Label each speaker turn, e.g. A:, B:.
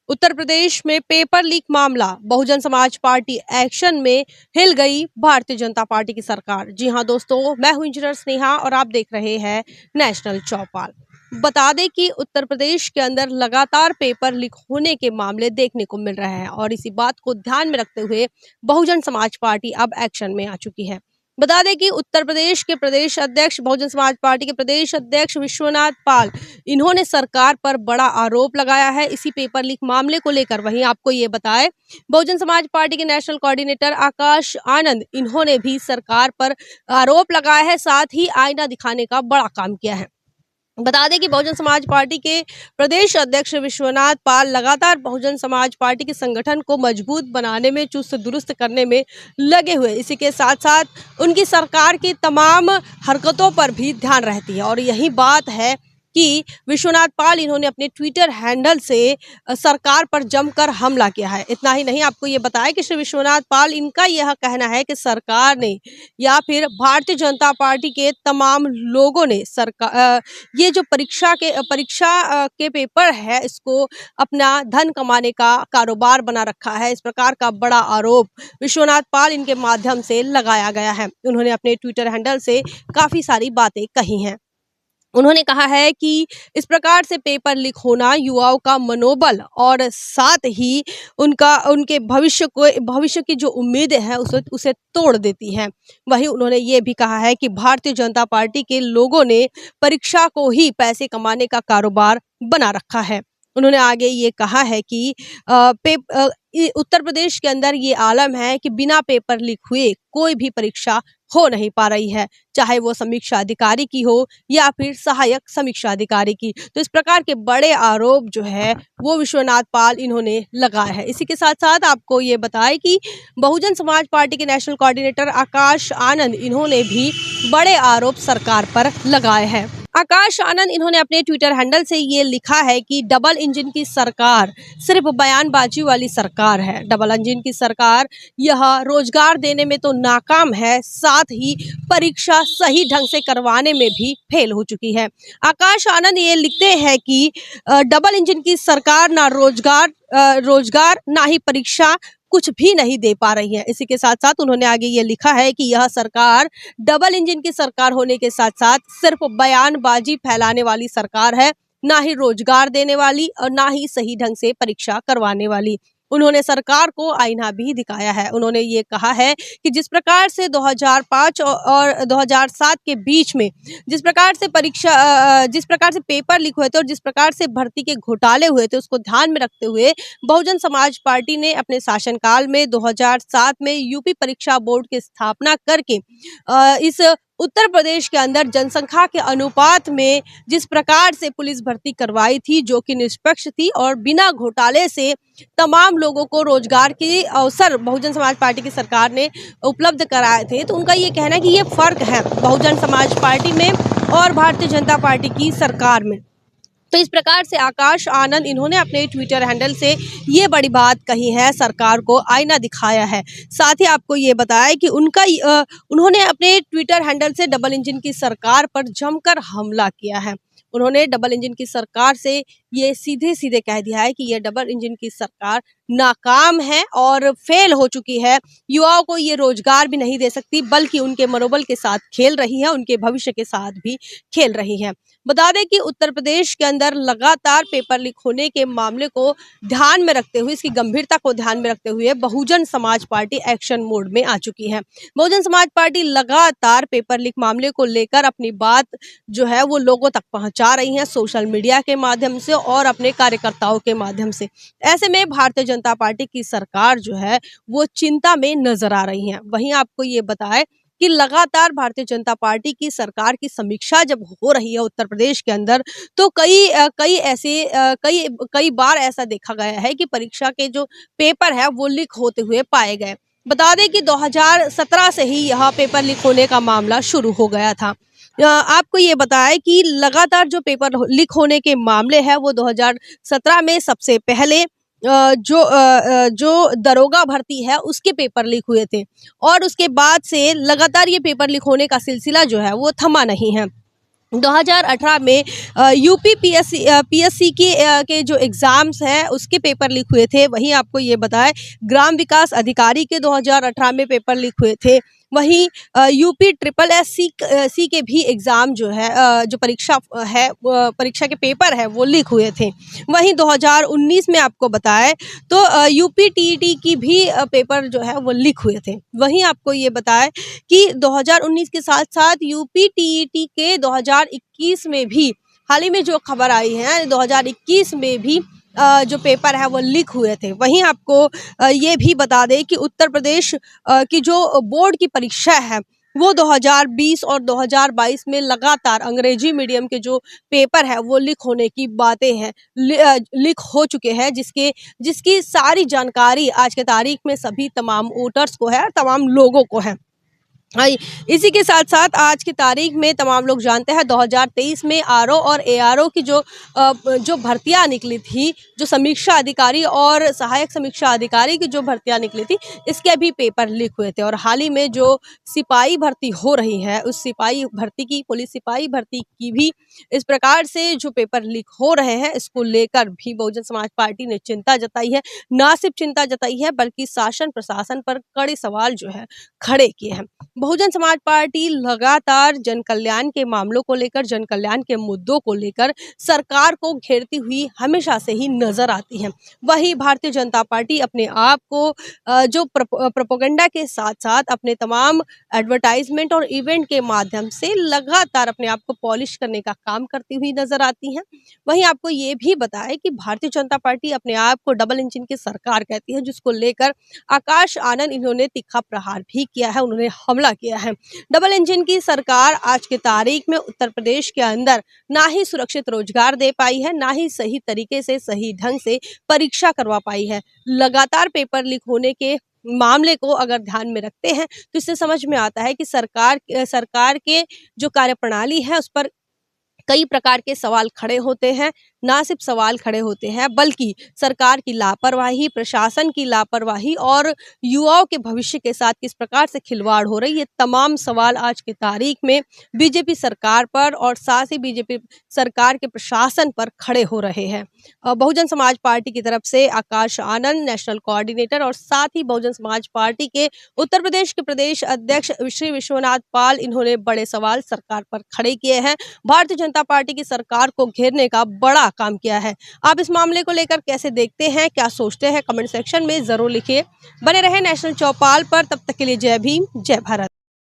A: उत्तर प्रदेश में paper leak मामला, Bahujan Samaj party action में हिल गई भारतीय जनता पार्टी की सरकार। जी हां दोस्तों, मैं हूं इंजीनियर स्नेहा और आप देख रहे हैं नेशनल चौपाल। बता दें कि उत्तर प्रदेश के अंदर लगातार पेपर लीक होने के मामले देखने को मिल रहे हैं और इसी बात को ध्यान में रखते हुए बहुजन समाज पार्टी अब एक्शन में आ चुकी है। बता दें कि उत्तर प्रदेश के प्रदेश अध्यक्ष, बहुजन समाज पार्टी के प्रदेश अध्यक्ष विश्वनाथ पाल, इन्होंने सरकार पर बड़ा आरोप लगाया है इसी पेपर लीक मामले को लेकर। वहीं आपको ये बताएं, बहुजन समाज पार्टी के नेशनल कोऑर्डिनेटर आकाश आनंद, इन्होंने भी सरकार पर आरोप लगाया है, साथ ही आईना दिखाने का बड़ा काम किया है। बता दें कि बहुजन समाज पार्टी के प्रदेश अध्यक्ष विश्वनाथ पाल लगातार बहुजन समाज पार्टी के संगठन को मजबूत बनाने में, चुस्त दुरुस्त करने में लगे हुए। इसी के साथ साथ उनकी सरकार की तमाम हरकतों पर भी ध्यान रहती है और यही बात है कि विश्वनाथ पाल, इन्होंने अपने ट्विटर हैंडल से सरकार पर जमकर हमला किया है। इतना ही नहीं, आपको ये बताया कि श्री विश्वनाथ पाल, इनका यह कहना है कि सरकार ने या फिर भारतीय जनता पार्टी के तमाम लोगों ने ये जो परीक्षा के पेपर है, इसको अपना धन कमाने का कारोबार बना रखा है। इस प्रकार का बड़ा आरोप विश्वनाथ पाल इनके माध्यम से लगाया गया है। उन्होंने अपने ट्विटर हैंडल से काफी सारी बातें कही हैं। उन्होंने कहा है कि इस प्रकार से पेपर लीक होना युवाओं का मनोबल और साथ ही उनके भविष्य की जो उम्मीदें हैं उसे तोड़ देती हैं। वहीं उन्होंने ये भी कहा है कि भारतीय जनता पार्टी के लोगों ने परीक्षा को ही पैसे कमाने का कारोबार बना रखा है। उन्होंने आगे ये कहा है कि उत्तर प्रदेश के अंदर ये आलम है कि बिना पेपर लीक हुए कोई भी परीक्षा हो नहीं पा रही है, चाहे वो समीक्षा अधिकारी की हो या फिर सहायक समीक्षा अधिकारी की। तो इस प्रकार के बड़े आरोप जो है वो विश्वनाथ पाल इन्होंने लगाए हैं। इसी के साथ साथ आपको ये बताएं कि बहुजन समाज पार्टी के नेशनल कोऑर्डिनेटर आकाश आनंद, इन्होंने भी बड़े आरोप सरकार पर लगाए हैं। आकाश आनंद, इन्होंने अपने ट्विटर हैंडल से ये लिखा है कि डबल इंजन की सरकार सिर्फ बयानबाजी वाली सरकार है। डबल इंजन की सरकार यह रोजगार देने में तो नाकाम है, साथ ही परीक्षा सही ढंग से करवाने में भी फेल हो चुकी है। आकाश आनंद ये लिखते हैं कि डबल इंजन की सरकार ना रोजगार ना ही परीक्षा कुछ भी नहीं दे पा रही है। इसी के साथ साथ उन्होंने आगे ये लिखा है कि यह सरकार डबल इंजन की सरकार होने के साथ साथ सिर्फ बयानबाजी फैलाने वाली सरकार है, ना ही रोजगार देने वाली और ना ही सही ढंग से परीक्षा करवाने वाली। उन्होंने सरकार को आईना भी दिखाया है। उन्होंने ये कहा है कि जिस प्रकार से 2005 और 2007 के बीच में जिस प्रकार से पेपर लीक हुए थे और जिस प्रकार से भर्ती के घोटाले हुए थे, उसको ध्यान में रखते हुए बहुजन समाज पार्टी ने अपने शासनकाल में 2007 में यूपी परीक्षा बोर्ड की स्थापना करके इस उत्तर प्रदेश के अंदर जनसंख्या के अनुपात में जिस प्रकार से पुलिस भर्ती करवाई थी, जो कि निष्पक्ष थी और बिना घोटाले से तमाम लोगों को रोजगार के अवसर बहुजन समाज पार्टी की सरकार ने उपलब्ध कराए थे। तो उनका ये कहना है कि ये फर्क है बहुजन समाज पार्टी में और भारतीय जनता पार्टी की सरकार में। तो इस प्रकार से आकाश आनंद, इन्होंने अपने ट्विटर हैंडल से ये बड़ी बात कही है, सरकार को आईना दिखाया है। साथ ही आपको ये बताया कि उन्होंने अपने ट्विटर हैंडल से डबल इंजन की सरकार पर जमकर हमला किया है। उन्होंने डबल इंजन की सरकार से ये सीधे सीधे कह दिया है कि ये डबल इंजन की सरकार नाकाम है और फेल हो चुकी है। युवाओं को ये रोजगार भी नहीं दे सकती, बल्कि उनके मनोबल के साथ खेल रही है, उनके भविष्य के साथ भी खेल रही है। बता दें कि उत्तर प्रदेश के अंदर लगातार पेपर लीक होने के मामले को ध्यान में रखते हुए, इसकी गंभीरता को ध्यान में रखते हुए Bahujan Samaj party action mode में आ चुकी है। बहुजन समाज पार्टी लगातार पेपर लीक मामले को लेकर अपनी बात जो है वो लोगों तक पहुंचा रही है, सोशल मीडिया के माध्यम से और अपने कार्यकर्ताओं के माध्यम से। ऐसे में भारतीय जनता पार्टी की सरकार जो है वो चिंता में नजर आ रही है। वहीं आपको ये बताएं कि लगातार भारतीय जनता पार्टी की सरकार की समीक्षा जब हो रही है उत्तर प्रदेश के अंदर, तो कई बार ऐसा देखा गया है कि परीक्षा के जो पेपर है वो लीक होते हुए पाए गए। बता दें कि 2017 से ही यह पेपर लीक होने का मामला शुरू हो गया था। आपको ये बताया कि लगातार जो पेपर लीक होने के मामले हैं वो 2017 में सबसे पहले जो दरोगा भर्ती है उसके पेपर लीक हुए थे और उसके बाद से लगातार ये पेपर लीक होने का सिलसिला जो है वो थमा नहीं है। 2018 में यूपी पीएससी के जो एग्ज़ाम्स हैं उसके पेपर लीक हुए थे। वहीं आपको ये बताएं, ग्राम विकास अधिकारी के 2018 में पेपर लीक हुए थे। वहीं यूपी ट्रिपल एस सी के भी एग्ज़ाम जो है जो परीक्षा है परीक्षा के पेपर है वो लीक हुए थे। वहीं 2019 में आपको बताएं तो यूपी टीईटी की भी पेपर जो है वो लीक हुए थे। वहीं आपको ये बताएं कि 2019 के साथ-साथ यूपी टीईटी के 2021 में भी हाल ही में जो खबर आई है 2021 में भी जो पेपर है वो लीक हुए थे। वहीं आपको ये भी बता दें कि उत्तर प्रदेश की जो बोर्ड की परीक्षा है वो 2020 और 2022 में लगातार अंग्रेजी मीडियम के जो पेपर है वो लीक होने की बातें हैं, लीक हो चुके हैं, जिसकी सारी जानकारी आज के तारीख में सभी तमाम वोटर्स को है, तमाम लोगों को है। इसी के साथ साथ आज की तारीख में तमाम लोग जानते हैं 2023 में आरओ और एआरओ की जो भर्तियां निकली थी, जो समीक्षा अधिकारी और सहायक समीक्षा अधिकारी की जो भर्तियां निकली थी, इसके भी पेपर लीक हुए थे। और हाल ही में जो सिपाही भर्ती हो रही है उस सिपाही भर्ती की पुलिस सिपाही भर्ती की भी इस प्रकार से जो पेपर लीक हो रहे हैं इसको लेकर भी बहुजन समाज पार्टी ने चिंता जताई है। ना सिर्फ चिंता जताई है बल्कि शासन प्रशासन पर कड़े सवाल जो है खड़े किए हैं। बहुजन समाज पार्टी लगातार जन कल्याण के मामलों को लेकर, जन कल्याण के मुद्दों को लेकर सरकार को घेरती हुई हमेशा से ही नजर आती है। वहीं भारतीय जनता पार्टी अपने आप को जो प्रोपेगेंडा के साथ साथ अपने तमाम एडवर्टाइजमेंट और इवेंट के माध्यम से लगातार अपने आप को पॉलिश करने का काम करती हुई नजर आती है। वहीं आपको ये भी बताएं कि भारतीय जनता पार्टी अपने आप को डबल इंजन की सरकार कहती है, जिसको लेकर आकाश आनंद इन्होंने तीखा प्रहार भी किया है, उन्होंने हमला किया है। डबल इंजन की सरकार आज की तारीख में उत्तर प्रदेश के अंदर ना ही सुरक्षित रोजगार दे पाई है, ना ही सही तरीके से सही ढंग से परीक्षा करवा पाई है। लगातार पेपर लीक होने के मामले को अगर ध्यान में रखते हैं तो इससे समझ में आता है कि सरकार के जो कार्यप्रणाली है उस पर कई प्रकार के सवाल खड़े होते हैं। ना सिर्फ सवाल खड़े होते हैं बल्कि सरकार की लापरवाही, प्रशासन की लापरवाही और युवाओं के भविष्य के साथ किस प्रकार से खिलवाड़ हो रही है, ये तमाम सवाल आज की तारीख में बीजेपी सरकार पर और साथ ही बीजेपी सरकार के प्रशासन पर खड़े हो रहे हैं। बहुजन समाज पार्टी की तरफ से आकाश आनंद नेशनल कोऑर्डिनेटर और साथ ही बहुजन समाज पार्टी के उत्तर प्रदेश के प्रदेश अध्यक्ष श्री विश्वनाथ पाल, इन्होंने बड़े सवाल सरकार पर खड़े किए हैं। भारतीय जनता पार्टी की सरकार को घेरने का बड़ा काम किया है। आप इस मामले को लेकर कैसे देखते हैं, क्या सोचते हैं, कमेंट सेक्शन में जरूर लिखिए। बने रहे नेशनल चौपाल पर, तब तक के लिए जय भीम, जय भारत।